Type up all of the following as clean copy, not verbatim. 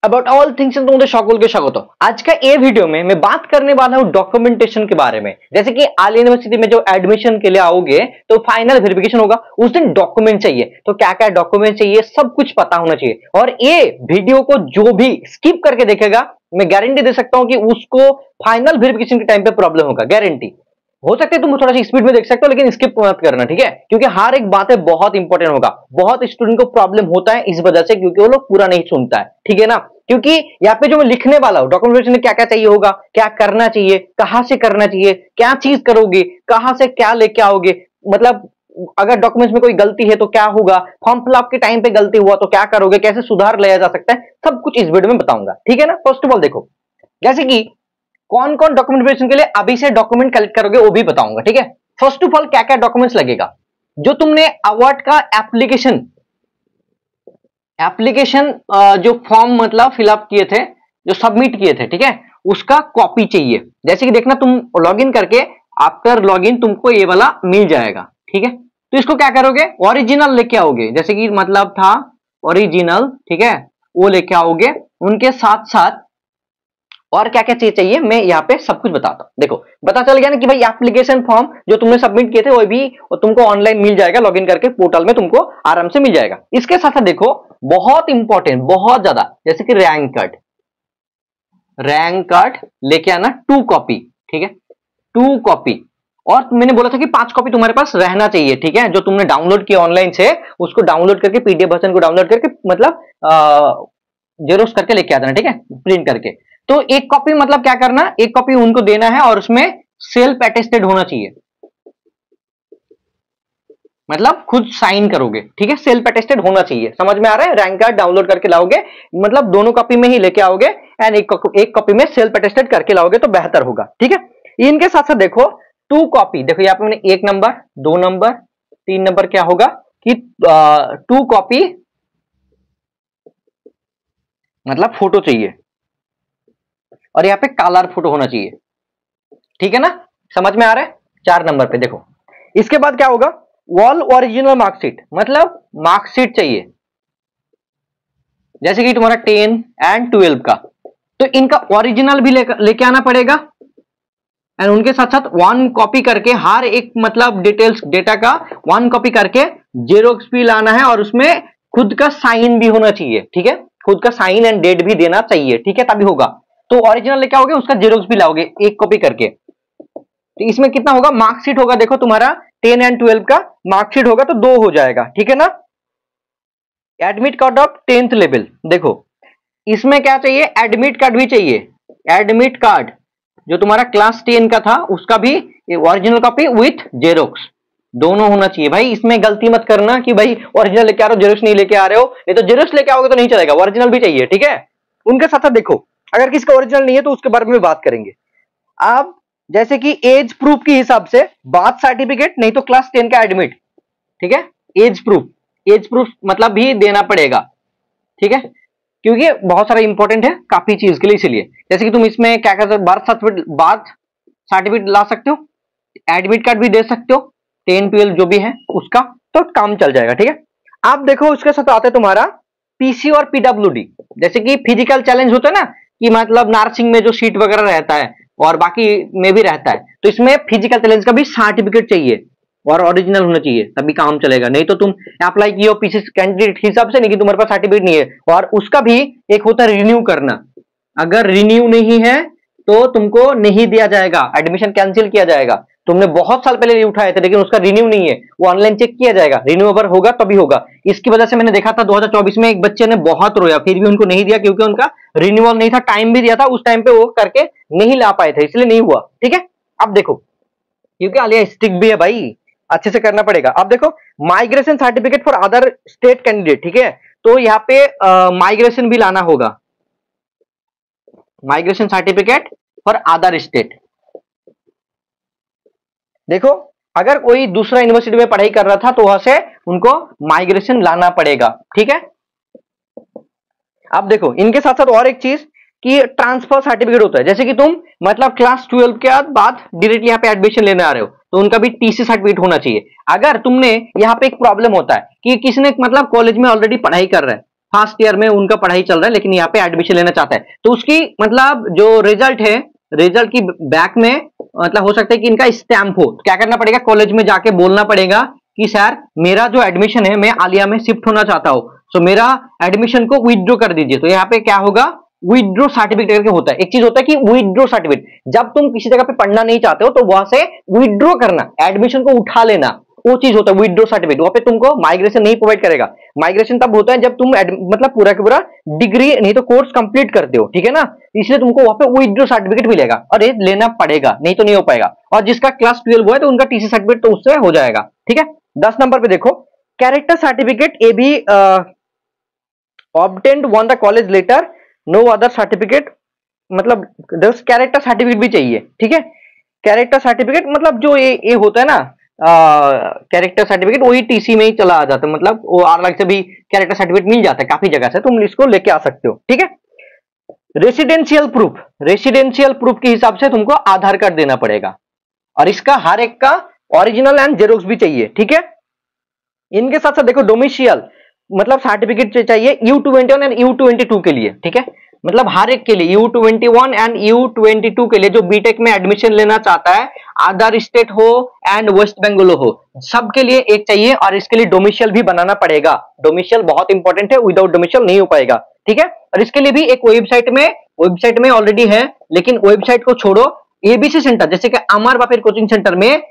About all things तुम्हारे সকলকে স্বাগত। आज का ये वीडियो में मैं बात करने वाला हूँ डॉक्यूमेंटेशन के बारे में। जैसे कि आलिया यूनिवर्सिटी में जो एडमिशन के लिए आओगे तो फाइनल वेरिफिकेशन होगा, उस दिन डॉक्यूमेंट चाहिए, तो क्या क्या डॉक्यूमेंट चाहिए सब कुछ पता होना चाहिए। और ये वीडियो को जो भी स्किप करके देखेगा मैं गारंटी दे सकता हूं कि उसको फाइनल वेरिफिकेशन के टाइम पे प्रॉब्लम होगा, गारंटी। हो सकता है तुम थोड़ा सा स्पीड में देख सकते हो लेकिन स्किप मत करना, ठीक है, क्योंकि हर एक बात है बहुत इंपॉर्टेंट होगा। बहुत स्टूडेंट को प्रॉब्लम होता है इस वजह से, क्योंकि वो लोग पूरा नहीं सुनता है, ठीक है ना। क्योंकि यहाँ पे जो मैं लिखने वाला हूं डॉक्यूमेंटेशन में क्या क्या चाहिए होगा, क्या करना चाहिए, कहां से करना चाहिए, क्या चीज करोगे, कहां से क्या लेके आओगे, मतलब अगर डॉक्यूमेंट्स में कोई गलती है तो क्या होगा, फॉर्म फिलअप के टाइम पे गलती हुआ तो क्या करोगे, कैसे सुधार लाया जा सकता है, सब कुछ इस वीडियो में बताऊंगा, ठीक है ना। फर्स्ट ऑफ ऑल देखो, जैसे कि कौन कौन डॉक्यूमेंटेशन के लिए अभी से डॉक्यूमेंट कलेक्ट करोगे वो भी बताऊंगा, ठीक है। फर्स्ट ऑफ ऑल क्या क्या डॉक्यूमेंट्स लगेगा, जो तुमने अवार्ड का एप्लीकेशन जो फॉर्म मतलब फिलअप किए थे, जो सबमिट किए थे, ठीक है, उसका कॉपी चाहिए। जैसे कि देखना तुम लॉगिन करके आफ्टर लॉगिन तुमको ये वाला मिल जाएगा, ठीक है। तो इसको क्या करोगे, ओरिजिनल लेके आओगे, जैसे कि मतलब था ओरिजिनल, ठीक है, वो लेके आओगे। उनके साथ साथ और क्या क्या चीज चाहिए मैं यहाँ पे सब कुछ बताता हूं। देखो पता चल गया ना कि भाई एप्लीकेशन फॉर्म जो तुमने सबमिट किए थे वो भी तुमको ऑनलाइन मिल जाएगा, लॉगिन करके पोर्टल में तुमको आराम से मिल जाएगा। इसके साथ साथ देखो बहुत इंपॉर्टेंट, बहुत ज्यादा, जैसे कि रैंक कार्ड लेके आना 2 कॉपी, ठीक है, 2 कॉपी। और मैंने बोला था कि 5 कॉपी तुम्हारे पास रहना चाहिए, ठीक है, जो तुमने डाउनलोड किया ऑनलाइन से उसको डाउनलोड करके पीडीएफ वर्जन को डाउनलोड करके मतलब जेरोक्स करके लेके आ जाना, ठीक है, प्रिंट करके। तो एक कॉपी मतलब क्या करना, एक कॉपी उनको देना है और उसमें सेल्फ अटेस्टेड होना चाहिए, मतलब खुद साइन करोगे, ठीक है, सेल्फ अटेस्टेड होना चाहिए। समझ में आ रहा है, रैंक कार्ड डाउनलोड करके लाओगे, मतलब दोनों कॉपी में ही लेके आओगे एंड एक कॉपी में सेल्फ अटेस्टेड करके लाओगे तो बेहतर होगा, ठीक है। इनके साथ साथ देखो 2 कॉपी, देखो यहाँ पे मैंने 1 नंबर 2 नंबर 3 नंबर क्या होगा कि 2 कॉपी मतलब फोटो चाहिए, और यहाँ पे कलर फोटो होना चाहिए, ठीक है ना, समझ में आ रहा है। 4 नंबर पे देखो, इसके बाद क्या होगा, वॉल ओरिजिनल मार्कशीट, मतलब मार्कशीट चाहिए, जैसे कि तुम्हारा 10 एंड 12 का, तो इनका ओरिजिनल भी लेके आना पड़ेगा। एंड उनके साथ साथ 1 कॉपी करके हर एक मतलब डिटेल्स डेटा का 1 कॉपी करके जेरोक्स भी लाना है, और उसमें खुद का साइन भी होना चाहिए, ठीक है, खुद का साइन एंड डेट भी देना चाहिए, ठीक है, तभी होगा। तो ओरिजिनल लेके आओगे, उसका जेरोक्स भी लाओगे 1 कॉपी करके। तो इसमें कितना होगा, मार्कशीट होगा, देखो तुम्हारा 10 एंड 12 का मार्कशीट होगा तो 2 हो जाएगा, ठीक है ना। Admit card of 10th level, देखो इसमें क्या चाहिए, एडमिट कार्ड भी चाहिए। एडमिट कार्ड जो तुम्हारा क्लास 10 का था उसका भी ओरिजिनल कॉपी विथ जेरोक्स दोनों होना चाहिए। भाई इसमें गलती मत करना कि भाई ओरिजिनल लेके आ रहे हो जेरोक्स नहीं लेके आ रहे हो, नहीं तो जेरोक्स लेके आओगे तो नहीं चलेगा, ओरिजिनल भी चाहिए, ठीक है। उनके साथ साथ देखो अगर किसका ओरिजिनल नहीं है तो उसके बारे में बात करेंगे। आप जैसे कि एज प्रूफ के हिसाब से बार्थ सर्टिफिकेट, नहीं तो क्लास 10 का एडमिट, ठीक है, एज प्रूफ मतलब भी देना पड़ेगा, ठीक है, क्योंकि बहुत सारा इंपॉर्टेंट है काफी चीज के लिए, इसलिए जैसे कि तुम इसमें क्या कर सकते हो, बार्थ सर्टिफिकेट ला सकते हो, एडमिट कार्ड भी दे सकते हो, 10 12 जो भी है उसका, तो काम चल जाएगा, ठीक है। आप देखो उसके साथ आता है तुम्हारा पीसी और पीडब्ल्यूडी, जैसे कि फिजिकल चैलेंज होता है ना, कि मतलब नर्सिंग में जो सीट वगैरह रहता है और बाकी में भी रहता है, तो इसमें फिजिकल चैलेंज का भी सर्टिफिकेट चाहिए और ओरिजिनल होना चाहिए तभी काम चलेगा। नहीं तो तुम अप्लाई किए हो पीसी कैंडिडेट हिसाब से, नहीं कि तुम्हारे पास सर्टिफिकेट नहीं है, और उसका भी एक होता है रिन्यू करना, अगर रिन्यू नहीं है तो तुमको नहीं दिया जाएगा, एडमिशन कैंसिल किया जाएगा। तुमने बहुत साल पहले उठाए थे लेकिन उसका रिन्यू नहीं है, वो ऑनलाइन चेक किया जाएगा, रिन्यूएबल होगा तभी होगा। इसकी वजह से मैंने देखा था 2024 में एक बच्चे ने बहुत रोया, फिर भी उनको नहीं दिया क्योंकि उनका रिन्यूअल नहीं था, टाइम भी दिया था उस टाइम पे वो करके नहीं ला पाए थे, इसलिए नहीं हुआ, ठीक है। अब देखो क्योंकि आलिया स्ट्रिक्ट भी है भाई, अच्छे से करना पड़ेगा। अब देखो migration certificate for other state candidate, ठीक है, तो यहाँ पे माइग्रेशन भी लाना होगा, migration certificate for other state. देखो अगर कोई दूसरा यूनिवर्सिटी में पढ़ाई कर रहा था तो वहां से उनको माइग्रेशन लाना पड़ेगा, ठीक है। अब देखो इनके साथ साथ और एक चीज कि ट्रांसफर सर्टिफिकेट होता है, जैसे कि तुम मतलब क्लास 12 के बाद डायरेक्टली यहाँ पे एडमिशन लेने आ रहे हो तो उनका भी टीसी सर्टिफिकेट होना चाहिए। अगर तुमने यहाँ पे एक प्रॉब्लम होता है कि किसी ने मतलब कॉलेज में ऑलरेडी पढ़ाई कर रहा है फर्स्ट ईयर में उनका पढ़ाई चल रहा है लेकिन यहाँ पे एडमिशन लेना चाहता है, तो उसकी मतलब जो रिजल्ट है, रिजल्ट की बैक में मतलब हो सकता है कि इनका स्टैंप हो। तो क्या करना पड़ेगा, कॉलेज में जाके बोलना पड़ेगा कि सर मेरा जो एडमिशन है, मैं आलिया में शिफ्ट होना चाहता हूं, तो मेरा एडमिशन को विथड्रॉ कर दीजिए। तो यहाँ पे क्या होगा, विथड्रॉ सर्टिफिकेट करके होता है। एक चीज होता है कि विथड्रॉ सर्टिफिकेट, जब तुम किसी जगह पे पढ़ना नहीं चाहते हो तो वहां से विथड्रॉ करना, एडमिशन को उठा लेना, वो चीज होता है विथड्रॉ सर्टिफिकेट। वहां पे तुमको माइग्रेशन नहीं प्रोवाइड करेगा। माइग्रेशन तब होता है जब तुम मतलब पूरा का पूरा डिग्री नहीं तो कोर्स कंप्लीट करते हो, ठीक है ना, इसलिए तुमको वहां पे विथड्रॉ सर्टिफिकेट मिलेगा और ये लेना पड़ेगा, नहीं तो नहीं हो पाएगा। और जिसका क्लास 12 हुआ है तो उनका टीसी सर्टिफिकेट तो उससे हो जाएगा, ठीक है। 10 नंबर पे देखो, character certificate A B obtained on the college letter, no other certificate, मतलब कैरेक्टर सर्टिफिकेट भी चाहिए, ठीक है। कैरेक्टर सर्टिफिकेट मतलब जो ये होता है ना, कैरेक्टर सर्टिफिकेट वही टीसी में ही चला आ जाता है, मतलब वो अलग से भी कैरेक्टर सर्टिफिकेट मिल जाता है काफी जगह से, तुम इसको लेके आ सकते हो, ठीक है। रेसिडेंशियल प्रूफ, रेसिडेंशियल प्रूफ के हिसाब से तुमको आधार कार्ड देना पड़ेगा और इसका हर एक का ओरिजिनल एंड जेरोक्स भी चाहिए, ठीक है। इनके साथ साथ देखो डोमिशियल मतलब सर्टिफिकेट चाहिए U21 एंड U22 के लिए, ठीक है, मतलब हर एक के लिए U21 एंड U22 के लिए जो बीटेक में एडमिशन लेना चाहता है, अदर स्टेट हो एंड वेस्ट बंगाल हो, सबके लिए एक चाहिए और इसके लिए डोमिशियल भी बनाना पड़ेगा। डोमिशियल बहुत इंपॉर्टेंट है, विदाउट डोमिशियल नहीं हो पाएगा, ठीक है। और इसके लिए भी एक वेबसाइट में ऑलरेडी है, लेकिन वेबसाइट को छोड़ो, एबीसी सेंटर जैसे कि अमर बापेर कोचिंग सेंटर में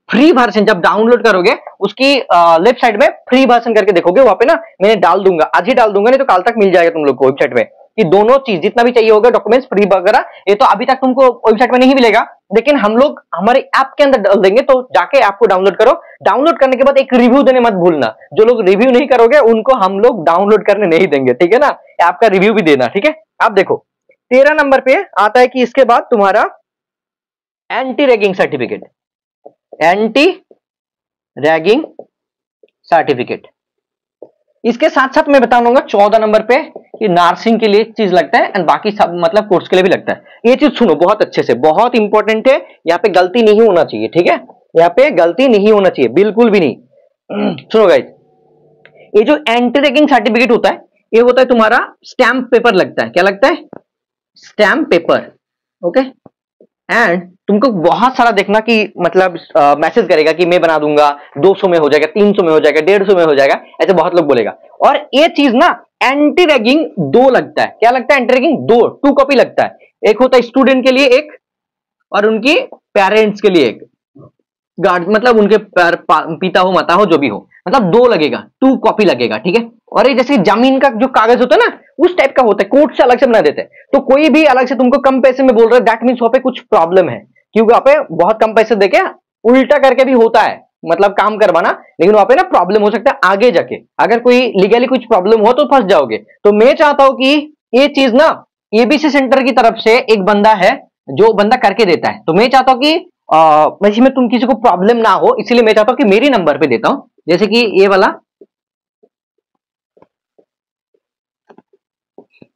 फ्री वर्जन जब डाउनलोड करोगे, उसकी लेफ्ट साइड में फ्री वर्जन करके देखोगे, वहां पे ना मैंने डाल दूंगा, आज ही डाल दूंगा, नहीं तो कल तक मिल जाएगा तुम लोग को वेबसाइट में, कि दोनों चीज जितना भी चाहिए होगा डॉक्यूमेंट्स फ्री वगैरह, ये तो अभी तक तुमको वेबसाइट में नहीं मिलेगा, लेकिन हम लोग हमारे ऐप के अंदर डाल देंगे, तो जाके ऐप को डाउनलोड करो। डाउनलोड करने के बाद एक रिव्यू देने मत भूलना, जो लोग रिव्यू नहीं करोगे उनको हम लोग डाउनलोड करने नहीं देंगे, ठीक है ना, ऐप का रिव्यू भी देना, ठीक है। आप देखो 13 नंबर पे आता है कि इसके बाद तुम्हारा anti ragging certificate, anti ragging certificate. इसके साथ साथ मैं बताऊंगा 14 नंबर पे कि नर्सिंग के लिए चीज लगता है एंड बाकी सब मतलब कोर्स के लिए भी लगता है। ये चीज सुनो बहुत अच्छे से, बहुत इंपॉर्टेंट है, यहाँ पे गलती नहीं होना चाहिए, ठीक है, यहाँ पे गलती नहीं होना चाहिए, बिल्कुल भी नहीं। सुनो गाइस, ये जो एंटी रैगिंग सर्टिफिकेट होता है, ये होता है तुम्हारा स्टैंप पेपर लगता है, क्या लगता है, स्टैंप पेपर, ओके। एंड तुमको बहुत सारा देखना कि मतलब मैसेज करेगा कि मैं बना दूंगा, 200 में हो जाएगा, 300 में हो जाएगा, 150 में हो जाएगा, ऐसे बहुत लोग बोलेगा। और ये चीज ना एंटी रैगिंग 2 लगता है, क्या लगता है, एंटी रैगिंग 2 कॉपी लगता है, एक होता है स्टूडेंट के लिए एक और उनकी पेरेंट्स के लिए एक, गार्ड मतलब उनके पिता हो माता हो जो भी हो, मतलब 2 लगेगा, 2 कॉपी लगेगा, ठीक है। और ये जैसे जमीन का जो कागज होता है ना, उस टाइप का होता है, कोर्ट से अलग से बना देते हैं। तो कोई भी अलग से तुमको कम पैसे में बोल रहा है, दैट मीन्स वहां पे कुछ प्रॉब्लम है, क्योंकि वहां पे बहुत कम पैसे देके उल्टा करके भी होता है, मतलब काम करवाना, लेकिन वहां पे ना प्रॉब्लम हो सकता है आगे जाके, अगर कोई लीगली कुछ प्रॉब्लम हो तो फंस जाओगे। तो मैं चाहता हूं कि ये चीज ना एबीसी सेंटर की तरफ से एक बंदा है जो बंदा करके देता है, तो मैं चाहता हूं कि इसमें तुम किसी को प्रॉब्लम ना हो, इसलिए मैं चाहता हूं कि मेरी नंबर पे देता हूं, जैसे कि ये वाला,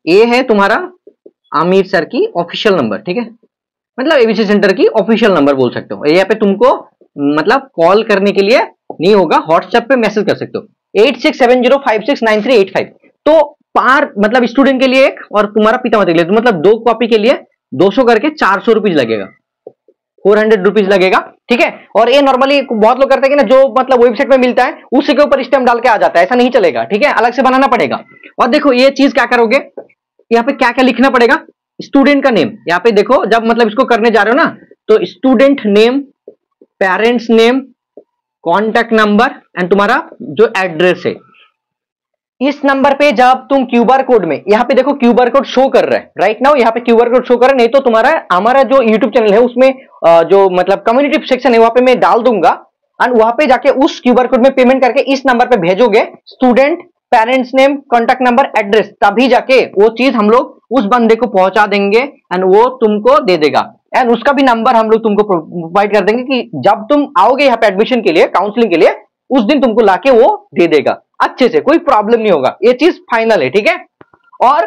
ये है तुम्हारा आमिर सर की ऑफिशियल नंबर, ठीक है, मतलब एबीसी सेंटर की ऑफिशियल नंबर बोल सकते हो। यहाँ पे तुमको मतलब कॉल करने के लिए नहीं होगा, व्हाट्सएप पे मैसेज कर सकते हो 8670569385। तो पार मतलब स्टूडेंट के लिए एक और तुम्हारा पिता माता के लिए, तो मतलब 2 कॉपी के लिए 200 करके 400 रुपीज लगेगा, 400 रुपीज लगेगा, ठीक है। और ये नॉर्मली बहुत लोग करते हैं कि ना, जो मतलब वेबसाइट में मिलता है उसी के ऊपर स्टैम्प डाल के आ जाता है, ऐसा नहीं चलेगा, ठीक है, अलग से बनाना पड़ेगा। और देखो ये चीज क्या करोगे, यहाँ पे क्या क्या लिखना पड़ेगा, स्टूडेंट का नेम, यहाँ पे देखो जब मतलब इसको करने जा रहे हो ना, तो student name, parents name, contact number and तुम्हारा जो एड्रेस है, इस नंबर पे जब तुम क्यूआर कोड में, यहाँ पे देखो क्यूआर कोड शो कर रहा है राइट नाउ, यहाँ पे क्यूआर कोड शो कर रहा है, नहीं तो तुम्हारा हमारा जो यूट्यूब चैनल है उसमें जो मतलब कम्युनिटी सेक्शन है वहां पे मैं डाल दूंगा, एंड वहां पे जाके उस क्यूआर कोड में पेमेंट करके इस नंबर पे भेजोगे, student, parents name, contact number, address, तभी जाके वो चीज हम लोग उस बंदे को पहुंचा देंगे एंड वो तुमको दे देगा, एंड उसका भी नंबर हम लोग तुमको प्रोवाइड कर देंगे कि जब तुम आओगे यहाँ पे एडमिशन के लिए, काउंसलिंग के लिए, उस दिन तुमको लाके वो दे देगा अच्छे से, कोई प्रॉब्लम नहीं होगा, ये चीज फाइनल है, ठीक है। और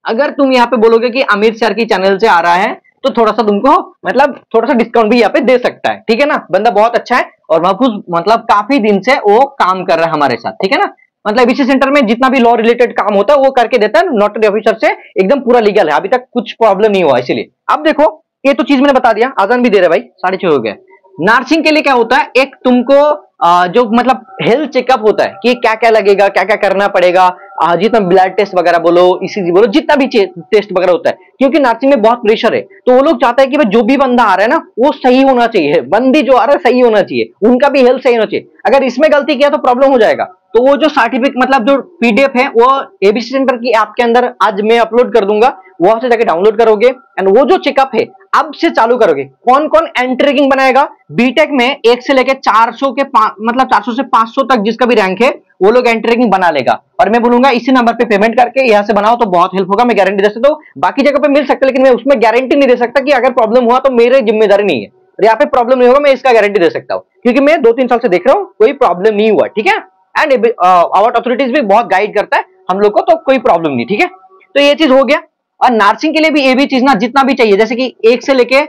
अगर तुम यहाँ पे बोलोगे कि आमिर सर की चैनल से आ रहा है, तो थोड़ा सा तुमको मतलब थोड़ा सा डिस्काउंट भी यहाँ पे दे सकता है, ठीक है ना, बंदा बहुत अच्छा है और महफूज मतलब काफी दिन से वो काम कर रहा है हमारे साथ, ठीक है ना। मतलब एबीसी सेंटर में जितना भी लॉ रिलेटेड काम होता है वो करके देता है, नोटरी ऑफिसर से एकदम पूरा लीगल है, अभी तक कुछ प्रॉब्लम नहीं हुआ। इसीलिए अब देखो ये तो चीज मैंने बता दिया, आजान भी दे रहे भाई, 6:30 हो गए। नर्सिंग के लिए क्या होता है, एक तुमको जो मतलब हेल्थ चेकअप होता है कि क्या क्या लगेगा, क्या क्या करना पड़ेगा, जितना ब्लड टेस्ट वगैरह बोलो, ईसीजी बोलो, जितना भी टेस्ट वगैरह होता है, क्योंकि नर्सिंग में बहुत प्रेशर है, तो वो लोग चाहते हैं कि भाई जो भी बंदा आ रहा है ना वो सही होना चाहिए, बंदी जो आ रहा है सही होना चाहिए, उनका भी हेल्थ सही होना चाहिए। अगर इसमें गलती किया तो प्रॉब्लम हो जाएगा। तो वो जो सर्टिफिकेट मतलब जो पीडीएफ है वो एबीसी सेंटर की ऐप के अंदर आज मैं अपलोड कर दूंगा, वहां से जाके डाउनलोड करोगे एंड वो जो चेकअप है अब से चालू करोगे। कौन कौन एंट्री बनाएगा, बीटेक में 1 से लेके 400 के मतलब 400 से 500 तक जिसका भी रैंक है वो लोग एंट्री बना लेगा, और मैं बोलूंगा इसी नंबर पे पेमेंट करके यहां से बनाओ तो बहुत हेल्प होगा। मैं गारंटी दे सकता हूँ, बाकी जगह पे मिल सकता है लेकिन मैं उसमें गारंटी नहीं दे सकता कि अगर प्रॉब्लम हुआ तो मेरी जिम्मेदारी नहीं है, और यहाँ पे प्रॉब्लम नहीं होगा, मैं इसका गारंटी दे सकता हूँ क्योंकि मैं 2-3 साल से देख रहा हूँ कोई प्रॉब्लम नहीं हुआ। ठीक है, एंड आवर अथॉरिटीज भी बहुत गाइड करता है हम लोग को, तो कोई प्रॉब्लम नहीं। ठीक है, तो ये चीज हो गया। और नर्सिंग के लिए भी ये भी चीज ना जितना भी चाहिए, जैसे कि 1 से लेके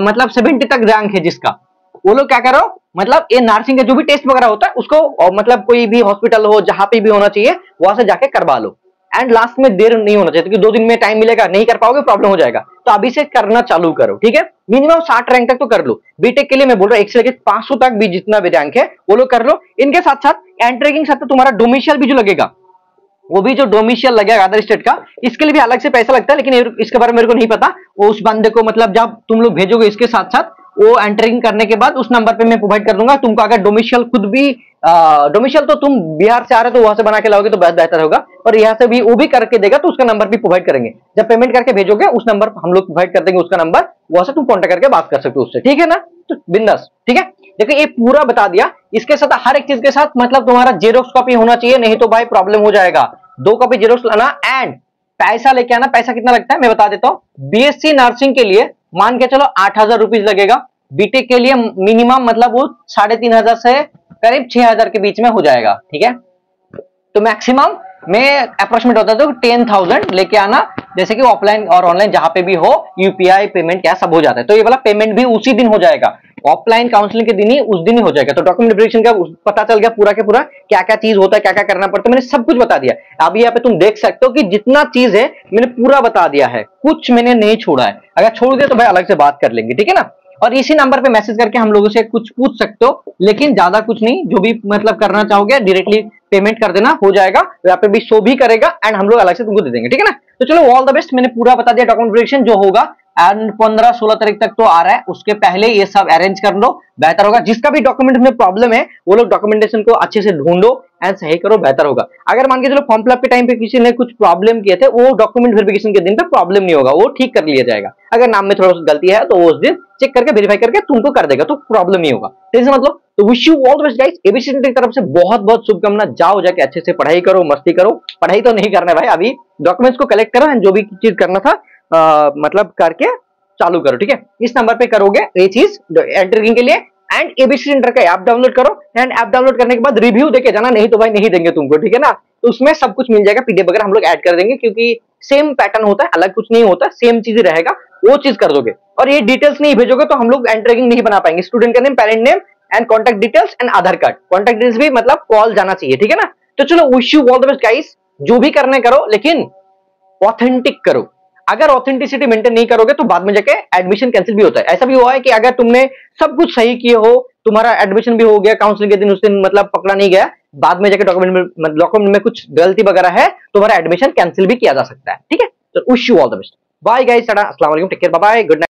मतलब 70 तक रैंक है जिसका, वो लोग क्या करो मतलब ये नर्सिंग का जो भी टेस्ट वगैरह होता है उसको मतलब कोई भी हॉस्पिटल हो जहां पे भी होना चाहिए वहां से जाके करवा लो। एंड लास्ट में देर नहीं होना चाहिए क्योंकि 2 दिन में टाइम मिलेगा, नहीं कर पाओगे प्रॉब्लम हो जाएगा, तो अभी से करना चालू करो। ठीक है, मिनिमम 60 रैंक तक तो कर लो। बीटेक के लिए मैं बोल रहा हूँ 1 से लेके 500 तक भी जितना भी रैंक है वो लोग कर लो। इनके साथ साथ एंट्री के साथ तुम्हारा डोमिशियल भी जो लगेगा, वो भी जो डोमिशियल लगेगा अदर स्टेट का, इसके लिए भी अलग से पैसा लगता है, लेकिन इसके बारे में मेरे को नहीं पता। वो उस बंदे को मतलब जब तुम लोग भेजोगे इसके साथ साथ वो एंटरिंग करने के बाद उस नंबर पे मैं प्रोवाइड कर दूंगा तुमको। अगर डोमिशियल खुद भी डोमिशियल तो तुम बिहार से आ रहे हो तो वहां से बना के लाओगे तो बहुत बेहतर होगा, और यहाँ से भी वो भी करके देगा तो उसका नंबर भी प्रोवाइड करेंगे। जब पेमेंट करके भेजोगे उस नंबर हम लोग प्रोवाइड कर देंगे उसका नंबर, वहां से तुम कॉन्टेक्ट करके बात कर सकते हो उससे। ठीक है ना, तो बिंदास। ठीक है, देखो ये पूरा बता दिया। इसके साथ हर एक चीज के साथ मतलब तुम्हारा जेरोक्स कॉपी होना चाहिए, नहीं तो भाई प्रॉब्लम हो जाएगा। 2 कॉपी जेरोक्स लाना एंड पैसा लेके आना। पैसा कितना लगता है मैं बता देता हूँ। बीएससी नर्सिंग के लिए मान के चलो 8,000 रुपीज लगेगा। बीटेक के लिए मिनिमम मतलब वो 3,500 से करीब 6,000 के बीच में हो जाएगा। ठीक है, तो मैक्सिमम मैं अप्रोक्सीमेट होता है 10,000 लेके आना, जैसे कि ऑफलाइन और ऑनलाइन जहां पे भी हो यूपीआई पेमेंट क्या सब हो जाता है, तो ये वाला पेमेंट भी उसी दिन हो जाएगा। ऑफलाइन काउंसलिंग के दिन ही उस दिन ही हो जाएगा। तो डॉक्यूमेंट वेरिफिकेशन का पता चल गया पूरा के पूरा क्या क्या चीज होता है, क्या क्या करना पड़ता है, मैंने सब कुछ बता दिया। अभी यहाँ पे तुम देख सकते हो कि जितना चीज है मैंने पूरा बता दिया है, कुछ मैंने नहीं छोड़ा है। अगर छोड़ दिया तो भाई अलग से बात कर लेंगे। ठीक है ना, और इसी नंबर पे मैसेज करके हम लोगों से कुछ पूछ सकते हो, लेकिन ज्यादा कुछ नहीं, जो भी मतलब करना चाहोगे डायरेक्टली पेमेंट कर देना, हो जाएगा। यहाँ पे भी शो भी करेगा एंड हम लोग अलग से तुमको दे देंगे। ठीक है ना, तो चलो ऑल द बेस्ट। मैंने पूरा बता दिया डॉक्यूमेंट वेरिफिकेशन जो होगा एंड 15-16 तारीख तक तो आ रहा है, उसके पहले ये सब अरेंज कर लो, बेहतर होगा। जिसका भी डॉक्यूमेंट में प्रॉब्लम है वो लोग डॉक्यूमेंटेशन को अच्छे से ढूंढो एंड सही करो, बेहतर होगा। अगर मान के चलो फॉर्म फिलअप के टाइम पे किसी ने कुछ प्रॉब्लम किए थे, वो डॉक्यूमेंट वेरिफिकेशन के दिन पे प्रॉब्लम नहीं होगा, वो ठीक कर लिया जाएगा। अगर नाम में थोड़ा सा गलती है तो वो उस दिन चेक करके वेरीफाई करके तुमको कर देगा, तो प्रॉब्लम नहीं होगा। टेंशन मतलब। तो wish you all the best guys. ABC centre की तरफ से बहुत बहुत शुभकामना। जाओ जाके अच्छे से पढ़ाई करो, मस्ती करो। पढ़ाई तो नहीं करना है भाई, अभी डॉक्यूमेंट्स को कलेक्ट करो एंड जो भी चीज करना था मतलब करके चालू करो। ठीक है, इस नंबर पे करोगे ये चीज एंटरिंग के लिए। एंड एबीसी सेंटर का ऐप डाउनलोड करो एंड ऐप डाउनलोड करने के बाद रिव्यू देके जाना, नहीं तो भाई नहीं देंगे तुमको। ठीक है ना, तो उसमें सब कुछ मिल जाएगा, पीडीएफ वगैरह हम लोग ऐड कर देंगे, क्योंकि सेम पैटर्न होता है, अलग कुछ नहीं होता, सेम चीज रहेगा, वो चीज कर दोगे। और ये डिटेल्स नहीं भेजोगे तो हम लोग एंटरिंग नहीं बना पाएंगे। स्टूडेंट का name, parent name and contact details and Aadhaar card. Contact details भी मतलब कॉल जाना चाहिए। ठीक है ना, तो चलो wish you all the best guys. जो भी करने करो लेकिन ऑथेंटिक करो। अगर ऑथेंटिसिटी मेंटेन नहीं करोगे तो बाद में जाके एडमिशन कैंसिल भी होता है। ऐसा भी हुआ है कि अगर तुमने सब कुछ सही किए हो, तुम्हारा एडमिशन भी हो गया, काउंसलिंग के दिन उस दिन मतलब पकड़ा नहीं गया, बाद में जाके डॉक्यूमेंट में कुछ गलती वगैरह है, तुम्हारा एडमिशन कैंसिल भी किया जा सकता है। ठीक है, तो wish you all the best. Bye guys, अस्सलाम वालेकुम, take care, bye bye, good night.